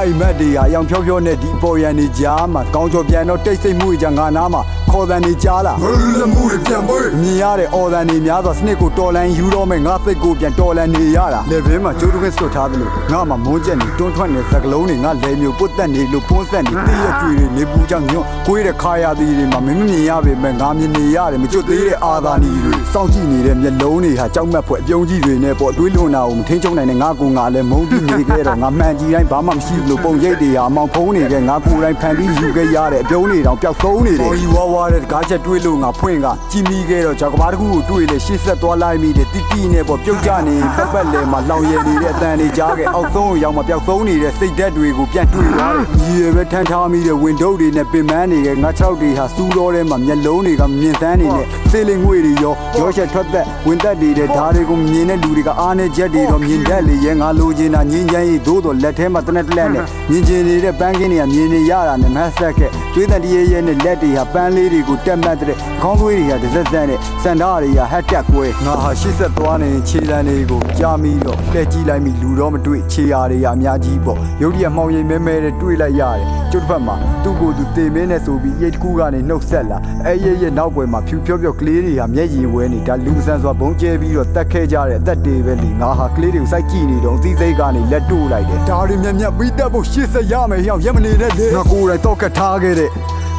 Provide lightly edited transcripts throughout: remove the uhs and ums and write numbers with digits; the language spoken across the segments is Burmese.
အိမ်မက်တွေကရောင်ဖြောဖြောနဲ့ဒီပေါ်ရန်နေကြားမှာကောင်းကြောပြန်တော့တိတ်ဆိတ်မှုကြငါနားမှာခေါ်တန်နေကြားလာလက်မှုတွေပြန်ပေးမြင်ရတဲ့အော်တန်နေများစွာစနစ်ကိုတော်လန်ယူတော့မယ်ငါစိတ်ကိုပြန်တော်လန်နေရတာလေဘင်းမှာကျိုးတွင်းဆွတ်ထားသလိုငါမှမုန်းချက်နေတွန်းထွက်နေစကလုံးတွေငါလဲမျိုးပုတ်တက်နေလို့ပွန်းဆက်နေတိရကျွေတွေနေပူကြောင့်ညွန့်ကိုယ်တဲ့ခါရသည်တွေမှာမင်းမြင်ရပေမဲ့ငါမြင်နေရတယ်မကျွတ်သေးတဲ့အာသာနီတွေစောင့်ကြည့်နေတဲ့မျက်လုံးတွေဟာကြောက်မက်ဖွယ်အပြုံးကြီးတွေနဲ့ပေါ့တွေးလွန်တာကိုမထင်းချုံနိုင်တဲ့ငါကိုငါလည်းမုန်းပြီးနေခဲ့တော့ငါမှန်ကြည့်တိုင်းဘာမှမရှိဘူးလို့ပုံရိပ်တွေဟာမောင်ဖုံးနေတဲ့ငါကိုယ်တိုင်ဖန်ပြီးယူခဲ့ရတဲ့အပြုံးတွေတောင်ပျောက်ဆုံးနေတယ်ပေါ်ကြီးဝါဝါတဲ့ကားချက်တွေးလို့ငါဖွင့်ကကြည်မိခဲ့တော့ကြောက်ကဘာတစ်ခုကိုတွေးလေရှေ့ဆက်သွားလိုက်မိတယ်တိတိနဲ့ပေါ့ပြုတ်ကြနေပတ်ပတ်လဲမှာလောင်ရည်နေတဲ့အတန်တွေကြားခဲ့အောက်ဆုံးကိုရောက်မှပျောက်ဆုံးနေတဲ့စိတ်ဓာတ်တွေကိုပြန်တွေးသွားတယ်ကြီးရပဲထမ်းထားမိတဲ့ဝင်တုပ်တွေနဲ့ပင်ပန်းနေတဲ့ငါ6တွေဟာစူးတော်ထဲမှာမျက်လုံးတွေကမြင်သန်းနေတဲ့စေးလင်ငွေတွေရောချက်ထွက်သက်ဝင်သက်နေတဲ့ဓာတ်တွေကိုမြင်တဲ့လူတွေကအားနဲ့ချက်တွေတော့မြင်တတ်လေရဲ့ငါလိုချင်တာငင်းချမ်းရေးသို့တော်လက်ထဲမှာတနက်တလက်နဲ့မြင်ချင်နေတဲ့ပန်းကင်းတွေကမြင်နေရတာနဲ့မဆက်ကဲတွေးတဲ့တရေရဲနဲ့လက်တွေဟာပန်းလေးတွေကိုတက်မှတ်တဲ့ခေါင်းသွေးတွေကတစ်စက်စက်နဲ့စန္ဒာတွေကဟတ်တက်ကွဲငါဟာရှေ့ဆက်သွားနေခြေလမ်းတွေကိုကြားမိတော့လှည့်ကြည့်လိုက်မိလူတော့မတွေ့ခြေရာတွေကအများကြီးပေါ့ရုပ်တရက်မှောင်ရိပ်မဲမဲနဲ့တွေ့လိုက်ရတယ်ကျုပ်တစ်ဖက်မှာသူ့ကိုယ်သူတေမင်းနဲ့ဆိုပြီးရိတ်တစ်ခုကနေနှုတ်ဆက်လာရဲ့နောက်ွယ်မှာဖြူဖြောကလေးတွေဟာမျက်ရည်ဝဲနေဒါလူဆန်စွာဘုံကျဲပြီးတော့တက်ခဲ့ကြတဲ့အသက်တွေပဲလေငါဟာကလေးတွေကိုစိုက်ကြည့်နေတော့အသီးစိတ်ကနေလက်တို့လိုက်တယ်ဒါတွေမြက်ပြီးတက်ဖို့ရှေ့ဆက်ရမယ်ဟောက်ရက်မနေနဲ့လေငါကိုယ်တိုင်တော့ကထားခဲ့တဲ့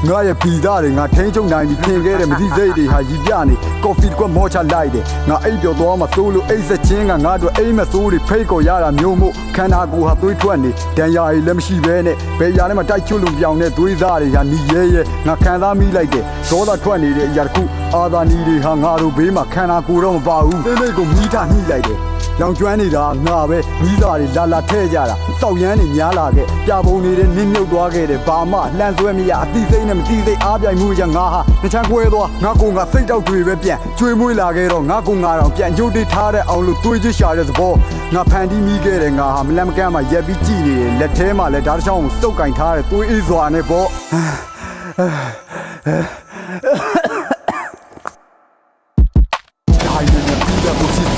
ငါရဲ့ပီသားတွေငါထိန်းချုပ်နိုင်ပြီးထင်ခဲ့တဲ့မသိစိတ်တွေဟာရည်ပြနေကော်ဖီကမောချလိုက်တယ်ငါအိပ်ပျော်သွားမှသိုးလို့အိပ်စချင်းကငါတို့အိမ်မဆိုးတွေဖိတ်ခေါ်ရတာမျိုးမို့ခန္ဓာကိုယ်ဟာသွေးထွက်နေဒဏ်ရာတွေလည်းမရှိဘဲနဲ့ဘယ်ရာနဲ့မှတိုက်ချွတ်လို့ပြောင်းတဲ့သွေးသားတွေဟာနီရဲငါခံစားမိလိုက်တယ်ဒေါသထွက်နေတဲ့အရာတစ်ခုအာသာနီတွေဟာငါတို့ဘေးမှာခန္ဓာကိုယ်တော့မပါဘူးစိတ်လေးကိုမိထားနှိလိုက်တယ်လောင်ကျွမ်းနေတာငါပဲမိသားတွေလာထဲကြတာစောက်ရမ်းနေများလာခဲ့ပြပုံနေတဲ့နင်းမြုပ်သွားခဲ့တယ်ဘာမှလှမ်းဆွဲမရအတိစိတ်နဲ့မတိစိတ်အားပြိုင်မှုကြောင့်ငါဟာနှချမ်းကွဲသွားငါကိုငါစိတ်တောက်တွေပဲပြန်ကျွေးမွေးလာခဲ့တော့ငါကိုငါတောင်ပြန်ညှို့တိထားတဲ့အောင်လို့တွေးချရှာတဲ့သဘောငါဖန်တီးမိခဲ့တယ်ငါဟာမလန့်မကမ်းမှာရက်ပြီးကြည်နေတယ်လက်ထဲမှာလည်းဓာတ်ချောင်းကိုစုပ်ကင်ထားတဲ့သွေးအေးစွာနဲ့ပေါ့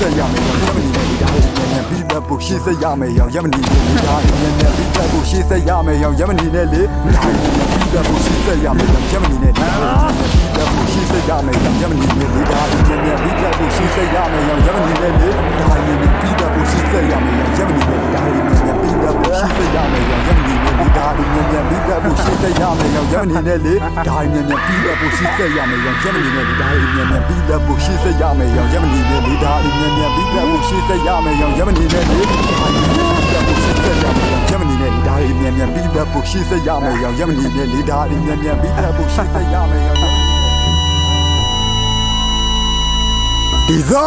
ဆက်ရမယ်ရောယမနီနဲ့ဒါရီနဲ့ပြီးတဲ့ဖို့ရှေ့ဆက်ရမယ်ရောယမနီနဲ့ဒါရီနဲ့ပြီးတဲ့ဖို့ရှေ့ဆက်ရမယ်ရောယမနီနဲ့လေဒါရီနဲ့ပြီးတဲ့ဖို့ရှေ့ဆက်ရမယ်ရောယမနီနဲ့ဒါရီနဲ့ပြီးတဲ့ဖို့ရှေ့ဆက်ရမယ်ရောယမနီနဲ့ဒါရီနဲ့ပြီးတဲ့ဖို့ရှေ့ဆက်ရမယ်ရောယမနီနဲ့လေဒါရီနဲ့ပြီးတဲ့ဖို့ရှေ့ဆက်ရမယ်ရောယမနီနဲ့ဒါရီနဲ့ပြီးတဲ့ဖို့ရှေ့ဆက်ရမယ်ရောယမနီနဲ့ဒါရီနဲ့ပြီးတဲ့ဖို့ရှေ့ဆက်ရမယ်ရောယမနီနဲ့လေဒါရီနဲ့ပြီးတဲ့ဖို့ရှေ့ဆက်ရမယ်ရောယမနီနဲ့ဒါရီနဲ့ပြီးတဲ့ဖို့ရှေ့ဆက်ရမယ်ရောယမနီနဲ့ဒါရီမြန်ပြီးတဲ့ဖို့ရှေ့ဆက်ရမယ်ရောယမနီနဲ့လေယမနီနဲ့ဒါရီမြန်ပြီးတဲ့ဖို့ရှေ့ဆက်ရမယ်ရောယမနီနဲ့လေဒါရီမြန်ပြီးတဲ့ဖို့ရှေ့ဆက်ရမယ်ရောဒီသာ